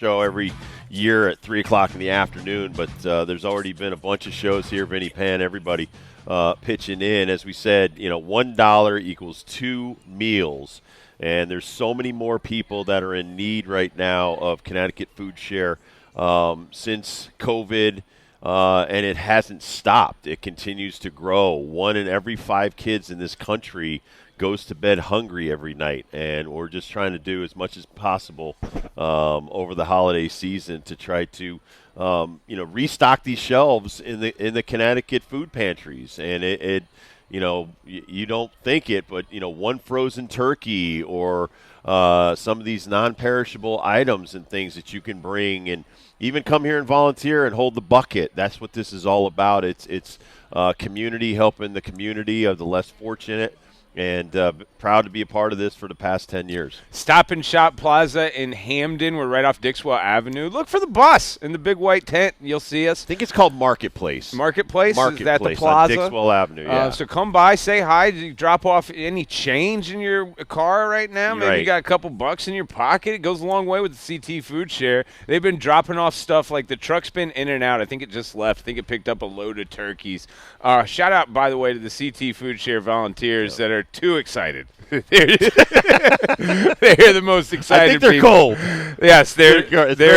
show every year at 3 o'clock in the afternoon, but there's already been a bunch of shows here. Vinny Pan, everybody pitching in. As we said, $1 equals 2 meals. And there's so many more people that are in need right now of Connecticut Food Share since COVID, and it hasn't stopped. It continues to grow. 1 in every 5 kids in this country goes to bed hungry every night, and we're just trying to do as much as possible over the holiday season to try to restock these shelves in the Connecticut food pantries. And you don't think it, but one frozen turkey or some of these non-perishable items and things that you can bring, and even come here and volunteer and hold the bucket. That's what this is all about. It's community helping the community of the less fortunate. And proud to be a part of this for the past 10 years. Stop and Shop Plaza in Hamden. We're right off Dixwell Avenue. Look for the bus in the big white tent. You'll see us. I think it's called Marketplace. Marketplace? Is that the plaza? On Dixwell Avenue, yeah. So come by, say hi. You drop off any change in your car right now. Maybe you got a couple bucks in your pocket. It goes a long way with the CT Food Share. They've been dropping off stuff like the truck's been in and out. I think it just left. I think it picked up a load of turkeys. Shout out, by the way, to the CT Food Share volunteers that are too excited. They're the most excited. I think they're people. Cold. Yes, their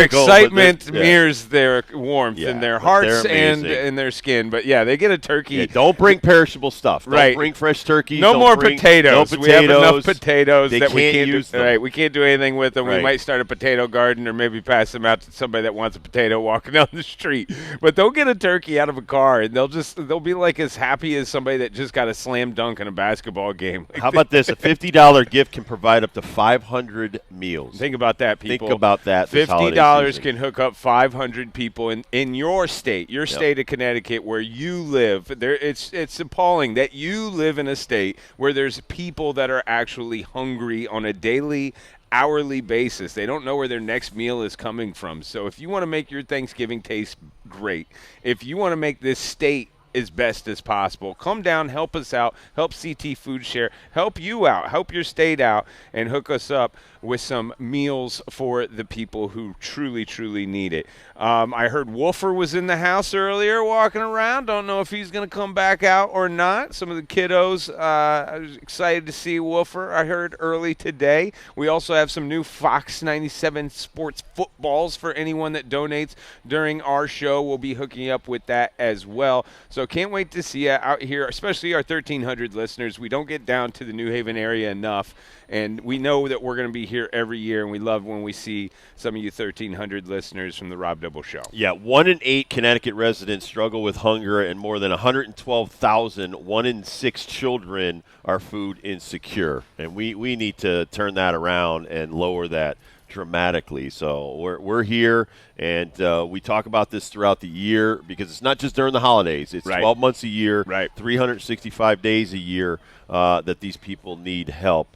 excitement cold, mirrors their warmth in their hearts and in their skin. But yeah, they get a turkey. Yeah, don't bring perishable stuff. Don't bring fresh turkeys. No more potatoes. No potatoes. We have enough potatoes that we can't use them. Right, we can't do anything with them. Right. We might start a potato garden or maybe pass them out to somebody that wants a potato walking down the street. But they'll get a turkey out of a car and they'll be like as happy as somebody that just got a slam dunk in a basketball game. How about this? A $50 gift can provide up to 500 meals. Think about that, people. Think about that. $50 can hook up 500 people in your state, state of Connecticut, where you live. It's appalling that you live in a state where there's people that are actually hungry on a daily, hourly basis. They don't know where their next meal is coming from. So if you want to make your Thanksgiving taste great, if you want to make this state as best as possible, come down, help us out, help CT Food Share, help you out, help your state out, and hook us up with some meals for the people who truly, truly need it. I heard Wolfer was in the house earlier walking around. Don't know if he's going to come back out or not. Some of the kiddos, I was excited to see Wolfer, I heard early today. We also have some new Fox 97 sports footballs for anyone that donates during our show. We'll be hooking up with that as well. So can't wait to see you out here, especially our 1,300 listeners. We don't get down to the New Haven area enough, and we know that we're going to be here every year, and we love when we see some of you 1,300 listeners from the Rob Dibble Show. Yeah, 1 in 8 Connecticut residents struggle with hunger, and more than 112,000, 1 in 6 children are food insecure. And we need to turn that around and lower that dramatically. So we're here, and we talk about this throughout the year because it's not just during the holidays. It's 12 months a year, 365 days a year that these people need help.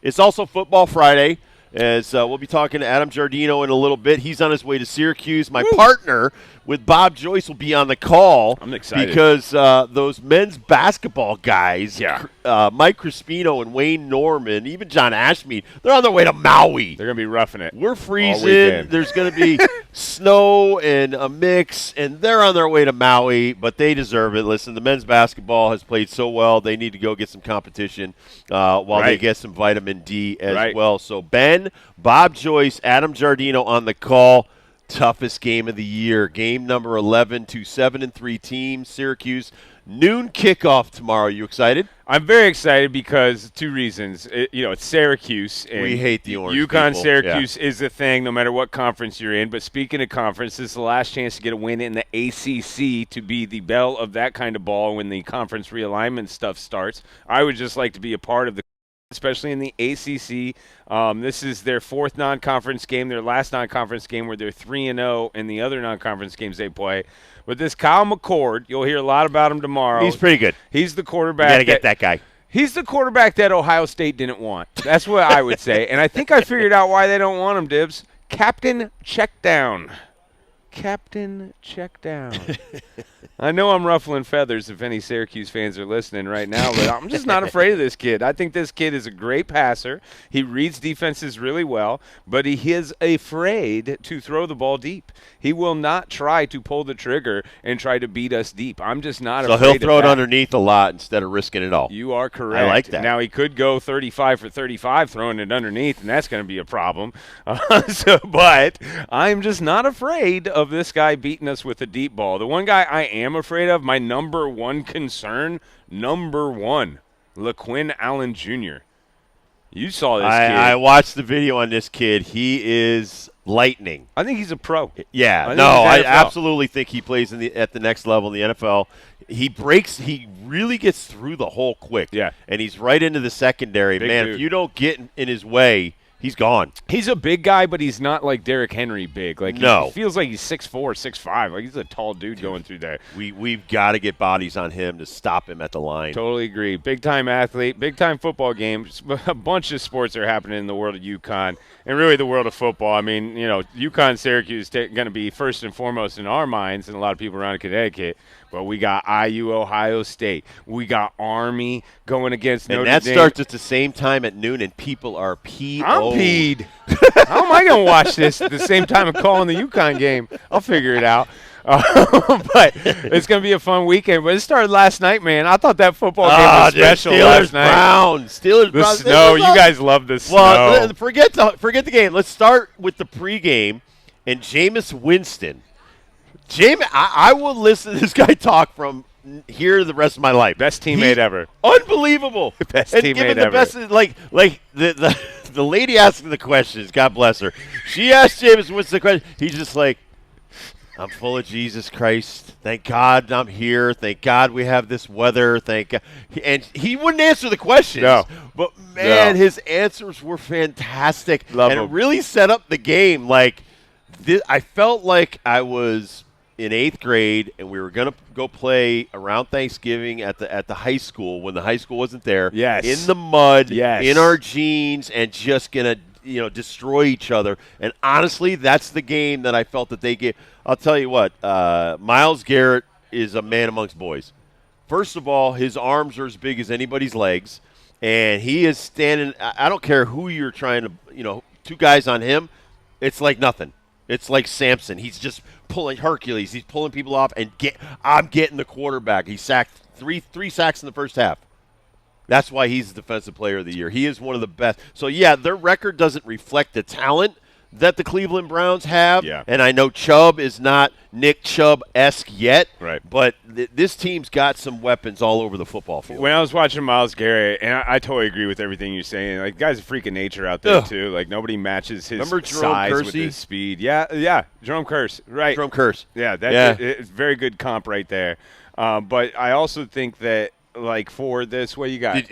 It's also Football Friday, as we'll be talking to Adam Giardino in a little bit. He's on his way to Syracuse. My partner with Bob Joyce will be on the call. I'm excited. Because those men's basketball guys, Mike Crispino and Wayne Norman, even John Ashmead, they're on their way to Maui. They're going to be roughing it. We're freezing. There's going to be snow and a mix, and they're on their way to Maui, but they deserve it. Listen, the men's basketball has played so well. They need to go get some competition while they get some vitamin D as well. So Ben, Bob Joyce, Adam Giardino on the call. Toughest game of the year. Game number 11, 2 7-3 teams. Syracuse, noon kickoff tomorrow. You excited? I'm very excited because two reasons. It's Syracuse. And we hate the orange UConn people. Syracuse is the thing no matter what conference you're in. But speaking of conference, this is the last chance to get a win in the ACC to be the belle of that kind of ball when the conference realignment stuff starts. I would just like to be a part of the, especially in the ACC. This is their fourth non-conference game, their last non-conference game where they're 3-0 in the other non-conference games they play. But this Kyle McCord, you'll hear a lot about him tomorrow. He's pretty good. He's the quarterback. You got to get that guy. He's the quarterback that Ohio State didn't want. That's what I would say. And I think I figured out why they don't want him, Dibs. Captain Checkdown. Captain Check Down. I know I'm ruffling feathers if any Syracuse fans are listening right now, but I'm just not afraid of this kid. I think this kid is a great passer. He reads defenses really well, but he is afraid to throw the ball deep. He will not try to pull the trigger and try to beat us deep. I'm just not afraid of that. So he'll throw it underneath a lot instead of risking it all. You are correct. I like that. Now, he could go 35 for 35 throwing it underneath, and that's going to be a problem. But I'm just not afraid of this guy beating us with a deep ball. The one guy I am afraid of, my number one concern, LaQuinn Allen Jr. You saw this kid. I watched the video on this kid. He is lightning. I think he's a pro. Yeah, I absolutely think he plays at the next level in the NFL. He really gets through the hole quick. Yeah. And he's right into the secondary. Big Man, dude. if you don't get in his way, he's gone. He's a big guy, but he's not like Derrick Henry big. Like No. He feels like he's 6'4", 6'5". Like he's a tall dude going through there. We've got to get bodies on him to stop him at the line. Totally agree. Big-time athlete, big-time football game. A bunch of sports are happening in the world of UConn and really the world of football. I mean, UConn Syracuse is going to be first and foremost in our minds and a lot of people around Connecticut. But we got IU Ohio State. We got Army going against Notre Dame. And that starts at the same time at noon, and people are peed. I'm peed. How am I going to watch this at the same time of calling the UConn game? I'll figure it out. But it's going to be a fun weekend. But it started last night, man. I thought that football game was special last night. Steelers Browns. Snow. You guys love the snow. Well, forget the game. Let's start with the pregame and Jameis Winston. I will listen to this guy talk from here the rest of my life. Best teammate ever. Unbelievable. Best and teammate the ever. Best, like the lady asking the questions, God bless her. She asked Jameis Winston the question. He's just like, I'm full of Jesus Christ. Thank God I'm here. Thank God we have this weather. Thank God. And he wouldn't answer the questions. No. But, man, his answers were fantastic. Love and him. it really set up the game. Like, I felt like I was in 8th grade, and we were going to go play around Thanksgiving at the high school when the high school wasn't there. Yes. In the mud, Yes. in our jeans, and just going to destroy each other. And honestly, that's the game that I felt that they gave. I'll tell you what, Myles Garrett is a man amongst boys. First of all, his arms are as big as anybody's legs, and he is standing. I don't care who you're trying to, two guys on him, it's like nothing. It's like Samson. He's just pulling Hercules. He's pulling people off, and I'm getting the quarterback. He sacked three sacks in the first half. That's why he's the Defensive Player of the Year. He is one of the best. So, yeah, their record doesn't reflect the talent that the Cleveland Browns have. Yeah. And I know Chubb is not Nick Chubb-esque yet. Right. But this team's got some weapons all over the football field. When I was watching Myles Garrett, and I totally agree with everything you're saying. Like, guy's a freak of nature out there, too. Like, nobody matches his size with his speed. Yeah, Jerome Kearse. Right. Jerome Kearse. Yeah, it's very good comp right there. But I also think that, like, for this, what you got?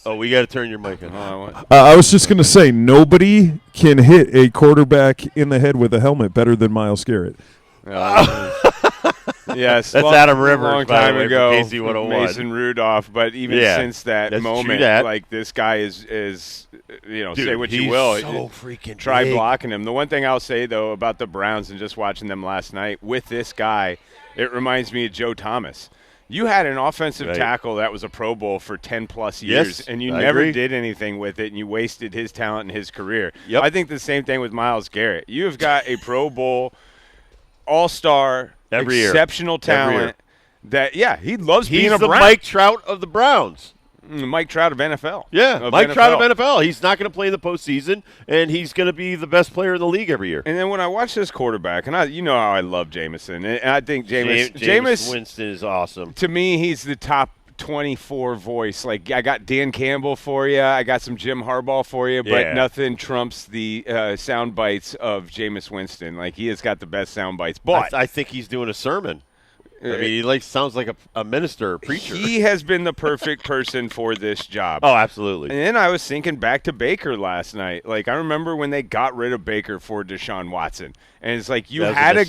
We got to turn your mic on. I was just going to say, nobody can hit a quarterback in the head with a helmet better than Myles Garrett. Yes, that's Adam Rivers, a long by the time way, ago. from KC 101. Mason Rudolph, but even since that moment, like this guy is Dude, say what you will, so freaking try big. blocking him. The one thing I'll say though about the Browns and just watching them last night with this guy, it reminds me of Joe Thomas. You had an offensive tackle that was a Pro Bowl for 10-plus years, and you never did anything with it, and you wasted his talent and his career. Yep. I think the same thing with Myles Garrett. You have got a Pro Bowl, all-star, exceptional talent. He loves being a Brown. He's the Mike Trout of the Browns. Mike Trout of NFL. Yeah, Mike Trout of NFL. He's not going to play in the postseason, and he's going to be the best player in the league every year. And then when I watch this quarterback, and how I love Jameson, and I think Jameis Winston is awesome. To me, he's the top 24 voice. Like, I got Dan Campbell for you. I got some Jim Harbaugh for you, but nothing trumps the sound bites of Jameis Winston. Like, he has got the best sound bites. But I think he's doing a sermon. I mean, he sounds like a minister, or preacher. He has been the perfect person for this job. Oh, absolutely. And then I was thinking back to Baker last night. Like, I remember when they got rid of Baker for Deshaun Watson. And it's like you had the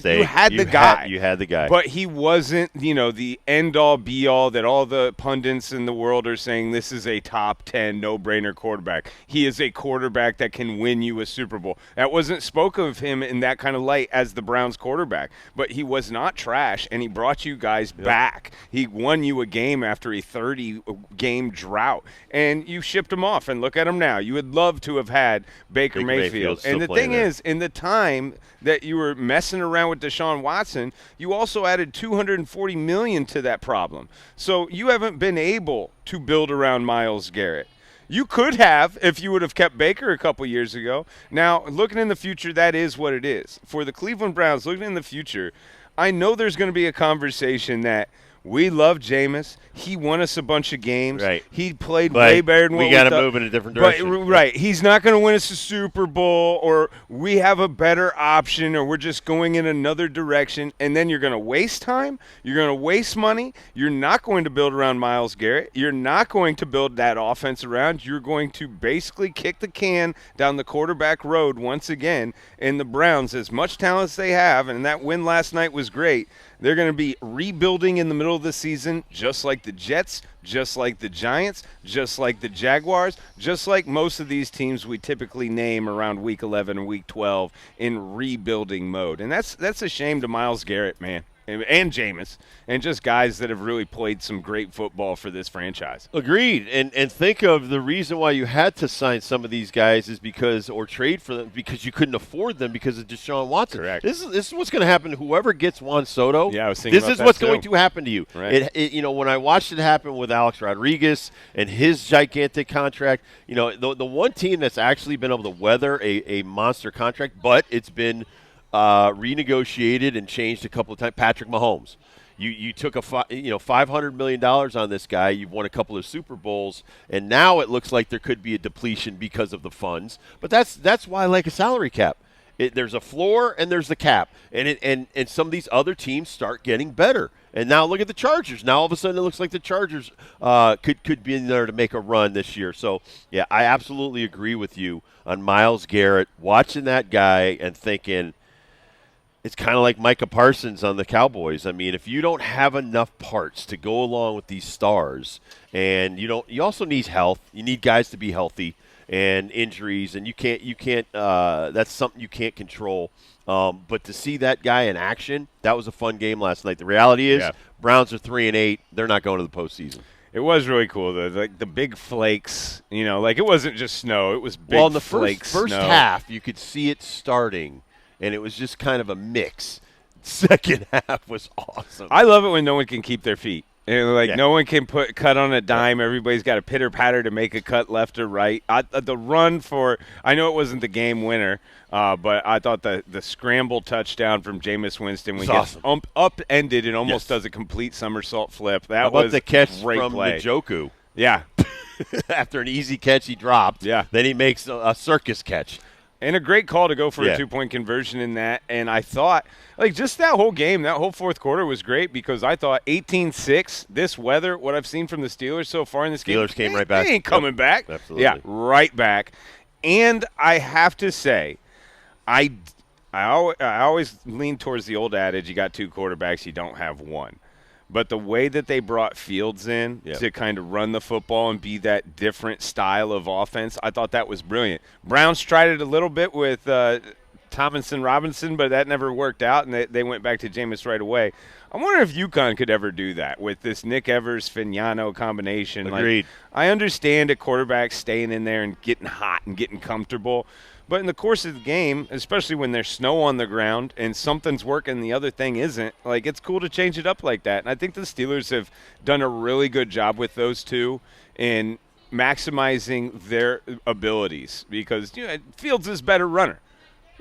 guy. You had the guy. But he wasn't, the end-all, be-all that all the pundits in the world are saying this is a top 10 no-brainer quarterback. He is a quarterback that can win you a Super Bowl. That wasn't spoke of him in that kind of light as the Browns quarterback. But he was not trash, and he brought you guys back. He won you a game after a 30-game drought. And you shipped him off, and look at him now. You would love to have had Baker Mayfield. And the thing is, in the time that you were messing around with Deshaun Watson, you also added $240 million to that problem. So you haven't been able to build around Myles Garrett. You could have if you would have kept Baker a couple years ago. Now, looking in the future, that is what it is. For the Cleveland Browns, looking in the future, I know there's going to be a conversation that we love Jameis. He won us a bunch of games. Right. He played way better than what we got to move in a different direction. Right. He's not going to win us a Super Bowl, or we have a better option, or we're just going in another direction. And then you're going to waste time. You're going to waste money. You're not going to build around Myles Garrett. You're not going to build that offense around. You're going to basically kick the can down the quarterback road once again. And the Browns, as much talent as they have, and that win last night was great, they're going to be rebuilding in the middle of the season, just like the Jets, just like the Giants, just like the Jaguars, just like most of these teams we typically name around Week 11 and Week 12 in rebuilding mode. And that's a shame to Myles Garrett, man, and Jameis, and just guys that have really played some great football for this franchise. Agreed. And think of the reason why you had to sign some of these guys is or trade for them because you couldn't afford them because of Deshaun Watson. Correct. This is what's going to happen to whoever gets Juan Soto. Yeah, I was thinking this about is that what's too. going to happen to you. Right. When I watched it happen with Alex Rodriguez and his gigantic contract, the one team that's actually been able to weather a monster contract, but it's been renegotiated and changed a couple of times. Patrick Mahomes, you took $500 million on this guy. You've won a couple of Super Bowls, and now it looks like there could be a depletion because of the funds. But that's why I like a salary cap. There's a floor and there's the cap, and some of these other teams start getting better. And now look at the Chargers. Now all of a sudden it looks like the Chargers could be in there to make a run this year. So yeah, I absolutely agree with you on Myles Garrett. Watching that guy and thinking, it's kind of like Micah Parsons on the Cowboys. I mean, if you don't have enough parts to go along with these stars, and you also need health. You need guys to be healthy, and injuries, and you can't. That's something you can't control. But to see that guy in action, that was a fun game last night. The reality is, Browns are 3-8. They're not going to the postseason. It was really cool, though. Like the big flakes, it wasn't just snow. It was big in the flakes. First half, you could see it starting. And it was just kind of a mix. Second half was awesome. I love it when no one can keep their feet. No one can cut on a dime. Everybody's got a pitter-patter to make a cut left or right. The run I know it wasn't the game winner, but I thought the scramble touchdown from Jameis Winston when he gets upended and almost does a complete somersault flip. That was the catch great from play. Njoku. Yeah. After an easy catch, he dropped. Yeah. Then he makes a circus catch. And a great call to go for a 2-point conversion in that. And I thought, just that whole game, that whole fourth quarter was great because I thought 18-6, this weather, what I've seen from the Steelers so far in this game. Steelers came right back. They ain't coming back. Absolutely. Yeah, right back. And I have to say, I always lean towards the old adage, you got two quarterbacks, you don't have one. But the way that they brought Fields in to kind of run the football and be that different style of offense, I thought that was brilliant. Browns tried it a little bit with Tomlinson Robinson, but that never worked out, and they went back to Jameis right away. I wonder if UConn could ever do that with this Nick Evers-Fignano combination. Agreed. I understand a quarterback staying in there and getting hot and getting comfortable, but in the course of the game, especially when there's snow on the ground and something's working and the other thing isn't, it's cool to change it up like that. And I think the Steelers have done a really good job with those two in maximizing their abilities because Fields is a better runner.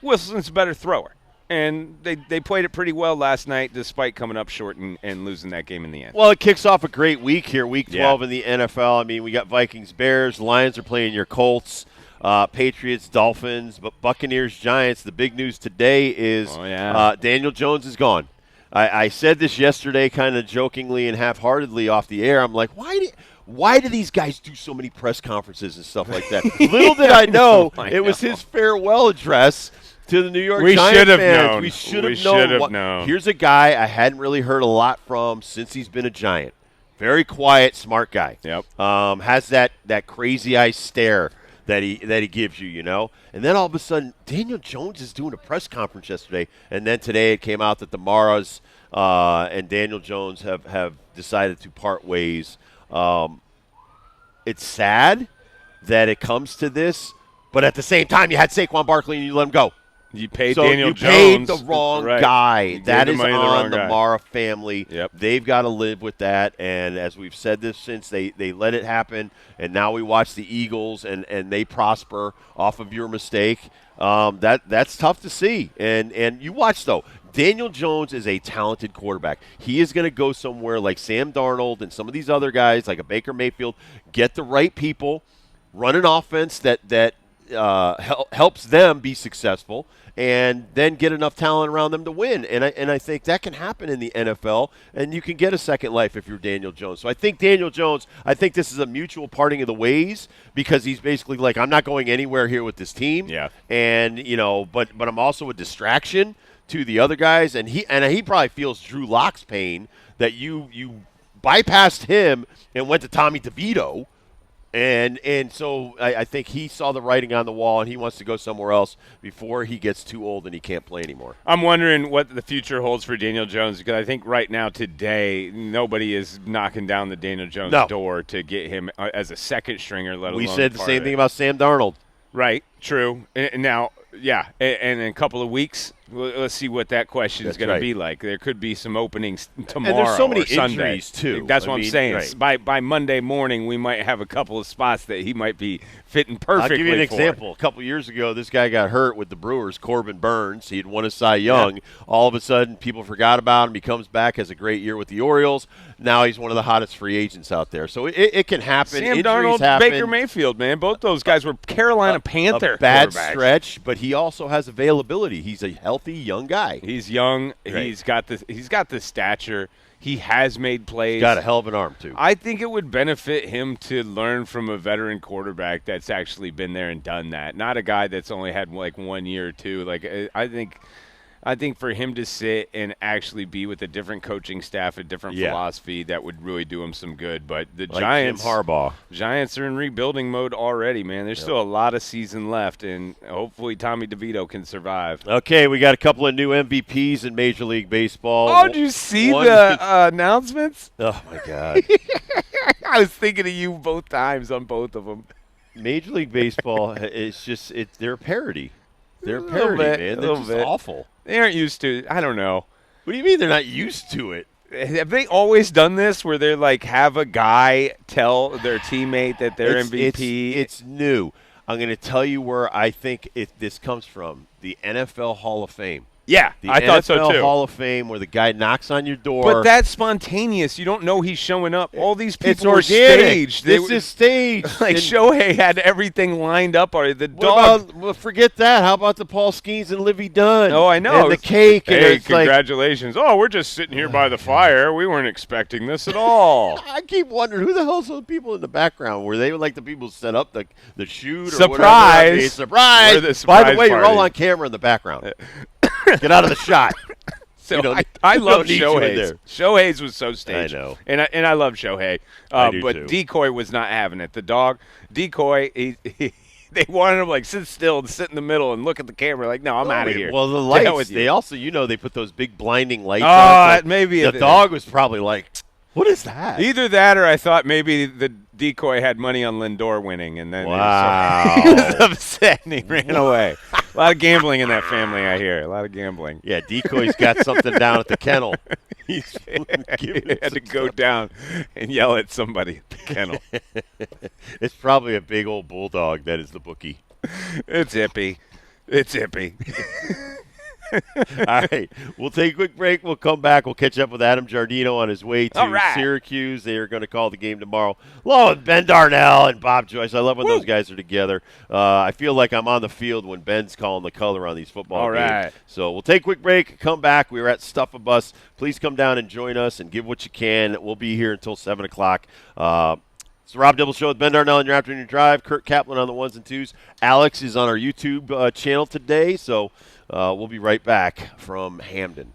Wilson's a better thrower. And they played it pretty well last night despite coming up short and losing that game in the end. Well, it kicks off a great week here, Week 12 in the NFL. I mean, we got Vikings, Bears, Lions are playing your Colts. Patriots, Dolphins, but Buccaneers, Giants. The big news today is Daniel Jones is gone. I said this yesterday kind of jokingly and half-heartedly off the air. I'm like, why do these guys do so many press conferences and stuff like that? Little did I know it was his farewell address to the New York Giants fans. We should have known. Here's a guy I hadn't really heard a lot from since he's been a Giant. Very quiet, smart guy. Yep. Has that crazy eye stare that he gives you, And then all of a sudden, Daniel Jones is doing a press conference yesterday, and then today it came out that the Maras and Daniel Jones have decided to part ways. It's sad that it comes to this, but at the same time, you had Saquon Barkley and you let him go. You paid so Daniel you Jones. Paid the wrong guy. You that is on the guy. Mara family. Yep. They've got to live with that. And as we've said this since they let it happen, and now we watch the Eagles and they prosper off of your mistake. That's tough to see. And you watch, though. Daniel Jones is a talented quarterback. He is going to go somewhere like Sam Darnold and some of these other guys, like a Baker Mayfield, get the right people, run an offense that helps them be successful, and then get enough talent around them to win. And I think that can happen in the NFL, and you can get a second life if you're Daniel Jones. So I think Daniel Jones, I think this is a mutual parting of the ways because he's basically like, I'm not going anywhere here with this team. Yeah. And, but I'm also a distraction to the other guys, and he probably feels Drew Lock's pain that you bypassed him and went to Tommy DeVito. And so I think he saw the writing on the wall, and he wants to go somewhere else before he gets too old and he can't play anymore. I'm wondering what the future holds for Daniel Jones, because I think right now, today, nobody is knocking down the Daniel Jones door to get him as a second stringer, let alone. We said the same thing about Sam Darnold. Right, true. And now, yeah, and in a couple of weeks, let's see what that question is going to be like. There could be some openings tomorrow and there's so many or Sunday. Injuries, too. That's what I'm saying. Right. By Monday morning, we might have a couple of spots that he might be fitting perfectly for. I'll give you an example. A couple years ago, this guy got hurt with the Brewers, Corbin Burns. He had won a Cy Young. Yeah. All of a sudden, people forgot about him. He comes back, has a great year with the Orioles. Now he's one of the hottest free agents out there. So it can happen. Sam Injuries Darnold, happen. Baker Mayfield, man. Both those guys were Carolina Panther a bad stretch, but he also has availability. He's a healthy young guy. He's young. Right. He's got the stature. He has made plays. He's got a hell of an arm, too. I think it would benefit him to learn from a veteran quarterback that's actually been there and done that, not a guy that's only had like 1 year or two. Like I think for him to sit and actually be with a different coaching staff, a different philosophy, that would really do him some good. But the Giants, Jim Harbaugh. Giants are in rebuilding mode already, man. There's still a lot of season left, and hopefully Tommy DeVito can survive. Okay, we got a couple of new MVPs in Major League Baseball. Oh, did you see the announcements? Oh, my God. I was thinking of you both times on both of them. Major League Baseball, it's just they're a parody. They're a parody, man. They're just awful. They aren't used to it. I don't know. What do you mean they're not used to it? Have they always done this where they're like have a guy tell their teammate that they're MVP? It's new. I'm going to tell you where I think this comes from. The NFL Hall of Fame. Yeah, I thought so too. The NFL Hall of Fame where the guy knocks on your door. But that's spontaneous. You don't know he's showing up. All these people were staged. This is staged. Like Shohei had everything lined up already. The dog. Well, forget that. How about the Paul Skeens and Livy Dunn? Oh, I know. And the cake. Hey, and congratulations. We're just sitting here by the fire. We weren't expecting this at all. I keep wondering, who the hell are those people in the background? Were they like the people who set up the shoot? Surprise. Or whatever? Surprise. By the way, you're all on camera in the background. Get out of the shot. So I love Shohei's. Shohei's was so staged. I know. And I love Shohei. I do but too. Decoy was not having it. The dog, Decoy, they wanted him like sit still and sit in the middle and look at the camera like, no, I'm out of here. Well, the lights, they also, they put those big blinding lights on. Like maybe the dog was probably like, what is that? Either that or I thought maybe the Decoy had money on Lindor winning, and then he was upset and he ran away. A lot of gambling in that family, I hear. A lot of gambling. Yeah, Decoy's got something down at the kennel. He had to go down and yell at somebody at the kennel. It's probably a big old bulldog that is the bookie. It's Hippie. It's Hippie. All right. We'll take a quick break. We'll come back. We'll catch up with Adam Giardino on his way All to right. Syracuse. They are going to call the game tomorrow, along with Ben Darnell and Bob Joyce. I love when those guys are together. I feel like I'm on the field when Ben's calling the color on these football All games. right. So we'll take a quick break, come back. We are at Stuff a Bus. Please come down and join us and give what you can. We'll be here until 7 o'clock. It's the Rob Dibble Show with Ben Darnell on your afternoon drive. Kurt Kaplan on the ones and twos. Alex is on our YouTube channel today, so we'll be right back from Hamden.